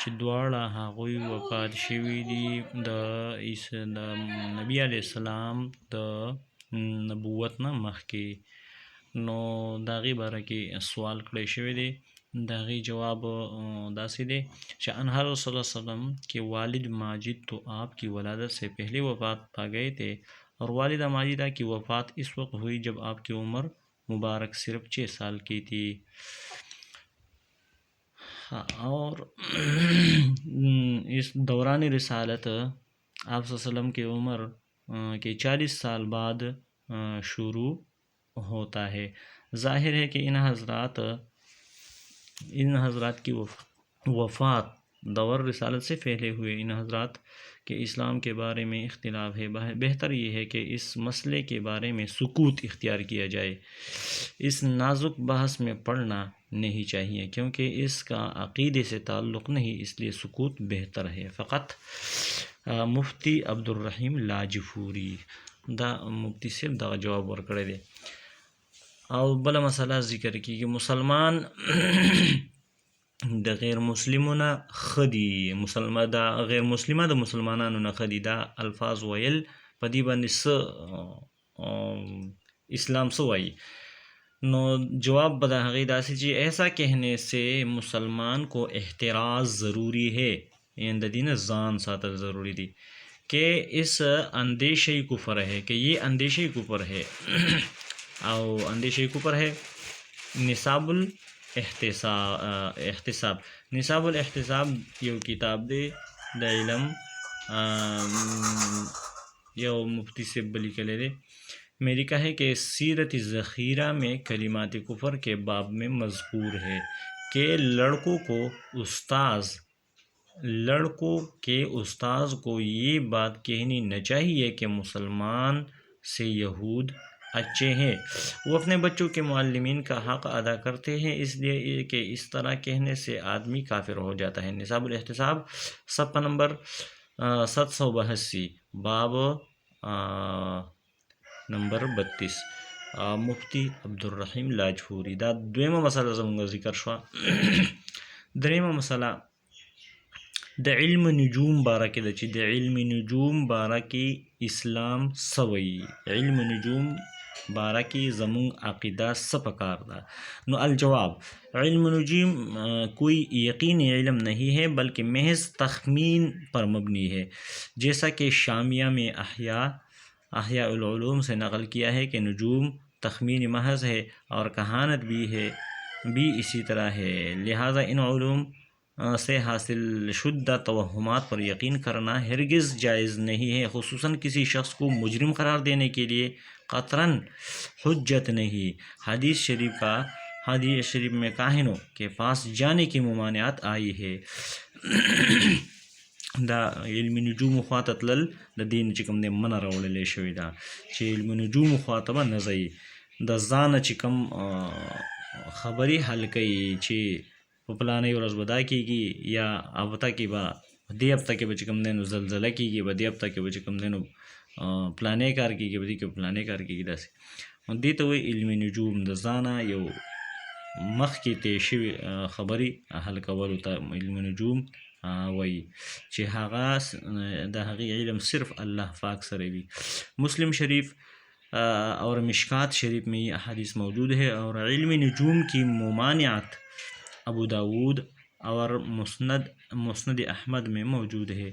چې دواړه هغوی وفات شوي دي د نبی علیه السلام د نبوت نه مخکې، نو د هغې باره کې سوال کړی شوی دی. د هغې جواب داسې دی چې انہا رسول صلی اللہ علیہ وسلم کے والد ماجد تو آپ کی ولادت سے پہلے وفات پا گئے تھے، اور والدہ ماجدہ کی وفات اس وقت ہوئی جب آپ کی عمر مبارک صرف 6 سال کی تھی. اور اس دوران رسالت آپ صلی اللہ علیہ وسلم کی عمر کے 40 سال بعد شروع ہوتا ہے. ظاہر ہے کہ ان حضرات کی وفات دور رسالت سے پہلے ہوئے. ان حضرات کے اسلام کے بارے میں اختلاف ہے. بہتر یہ ہے کہ اس مسئلے کے بارے میں سکوت اختیار کیا جائے. اس نازک بحث میں پڑھنا نہیں چاہیے کیونکہ اس کا عقیدے سے تعلق نہیں، اس لیے سکوت بہتر ہے. فقط مفتی عبدالرحیم لاجفوری دا مفتی صاحب دا جواب ورکړی دی. او بل مسله ذکر کیږي، مسلمان د غیر مسلمونه خدي، دا غیر مسلمه د مسلمانانو نه خدي. دا الفاظ ویل په دې باندې اسلام څه وایي؟ نو جواب بدا هغې داسې چې ایسا کہنے سے مسلمان کو احتراز ضروری ہے، یعنی د دې نه ځان ساتل ضروری دی کہ اس اندیشہ کفر ہے، کہ یہ اندیشہ کفر ہے او اندیشہ کفر ہے. نصاب الاحتساب نصاب الاحتساب یو کتاب دی د علم، یو مفتی سے بلی کلے دے. میں لکھا ہے کہ سیرت ذخیرہ میں کلمات کفر کے باب میں مذکور ہے کہ لڑکوں کے استاذ کو یہ بات کہنی نہ چاہیے کہ مسلمان سے یہود اچھے ہیں. وہ اپنے بچوں کے معلمین کا حق ادا کرتے ہیں، اس لیے کہ اس طرح کہنے سے آدمی کافر ہو جاتا ہے. نصاب الاحتساب صفحہ نمبر 782 باب نمبر 32 مفتی عبدالرحیم لاجفوری. دا دویمه مسله زمونږ ذکر شوه. دریمه مسله د علم نجوم باره کې ده چې د علم نجوم باره کې اسلام څه وایي، علم نجوم باره کې زمونږ عقیده څه پکار ده. نو الجواب، علم نجوم کوئی یقینی علم نہیں ہے بلکہ محض تخمین پر مبنی ہے، جیسا کہ شامیہ میں احیاء العلوم سے نقل کیا ہے کہ نجوم تخمین محض ہے اور کہانت بھی اسی طرح ہے. لہذا ان علوم سے حاصل شدہ توہمات پر یقین کرنا ہرگز جائز نہیں ہے، خصوصاً کسی شخص کو مجرم قرار دینے کے لیے قطعاً حجت نہیں. حدیث شریف میں کاہنوں کے پاس جانے کی ممانعت آئی ہے. دا علم نجوم خواته تلل د دین چې کوم دی منع راوړلی شوې ده چې علم نجوم خواته به نه ځئ. د ځانه چې کوم خبرې حل کوي چې په پلانۍ ورځ به دا کېږي، یا هفته کې به دې هفته کې به چې کوم دی نو زلزله کېږي، به دې هفته کې به چې کوم دی نو پلانۍ کار کېږي، به دې کې پلانۍ کار کېږي. داسې دې ته وایي علم نجوم، د ځانه یو مخکې تیر شوي خبرې حل کولو ته علم نجوم وایي چې هغه د هغې علم صرف اللہ پاک سره وي. مسلم شریف اور مشکات شریف میں یہ احادیث موجود ہے، اور علم نجوم کی ممانعت ابو داود اور مسند احمد میں موجود ہے،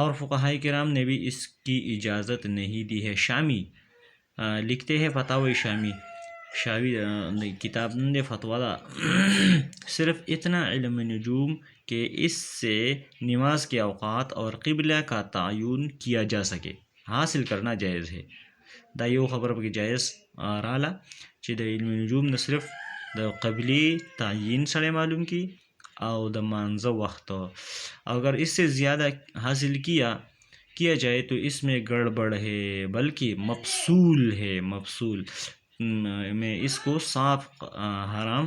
اور فقہائے کرام نے بھی اس کی اجازت نہیں دی ہے. شامی لکھتے ہیں فتاوی شامی کتاب نے فتویٰ دا صرف اتنا علم نجوم کہ اس سے نماز کے اوقات اور قبلہ کا تعین کیا جا سکے حاصل کرنا جائز ہے. دا یو خبر پکې جائز راله چې د علم نجوم نه صرف د قبلی تعین سره معلوم کی او د مانزه وقت، اگر اس سے زیادہ حاصل کیا جائے تو اس میں گڑبڑ ہے، بلکہ مفصول ہے. مفصول میں اس کو صاف حرام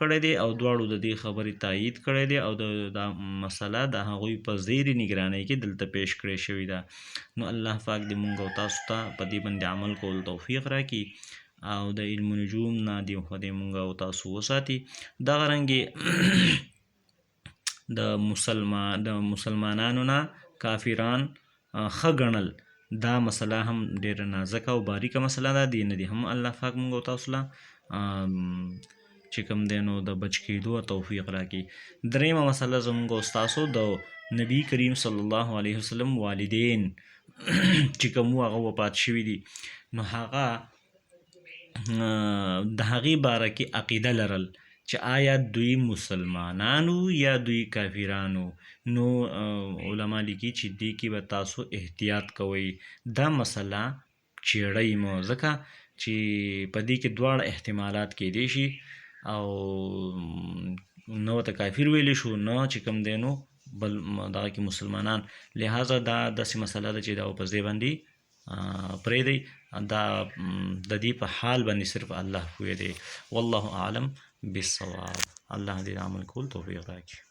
کړی دی او دواړو د دې خبرې تایید کړی دی او دا مسله د هغوی په زیر نگرانی کې دلته پیش کړی شوې ده. نو الله پاک دې مونږ او تاسو ته په دې باندې عمل کول توفیق راکړي او د علم نجوم نه دې خدای مونږ او تاسو وساتي. دغه رنګې د مسلمانانو نه کافران ښه ګڼل دا مسله هم ډېره نازکه او باریکه مسله ده. دې نه دې هم الله پاک مونږ او تاسو له چې کوم دی نو د بچ کېدو توفیق راکړي. درېیمه مسله زموږ او ستاسو د نبی کریم صلی الله علیه وسلم والدین چې کوم هغه وفات شوي دي نو هغه د هغې باره کې عقیده لرل چې آیا دوی مسلمانانو یا دوی کافرانو. نو علما لیکي چې دې کې به تاسو احتیاط کوئ، دا مسله چیړئ مو، ځکه چې په دې کې دواړه احتمالات کیدی شي او نو ته کافر ویلی شو نه چې کوم دی نو بل دغه کې مسلمانان. لہذا دا داسې مسله ده چې دا په دې باندې پرېږدئ، دا د دې په حال باندې صرف الله پوهیږي. والله اعلم بالصواب. الله دې عمل کول توفیق راکړي.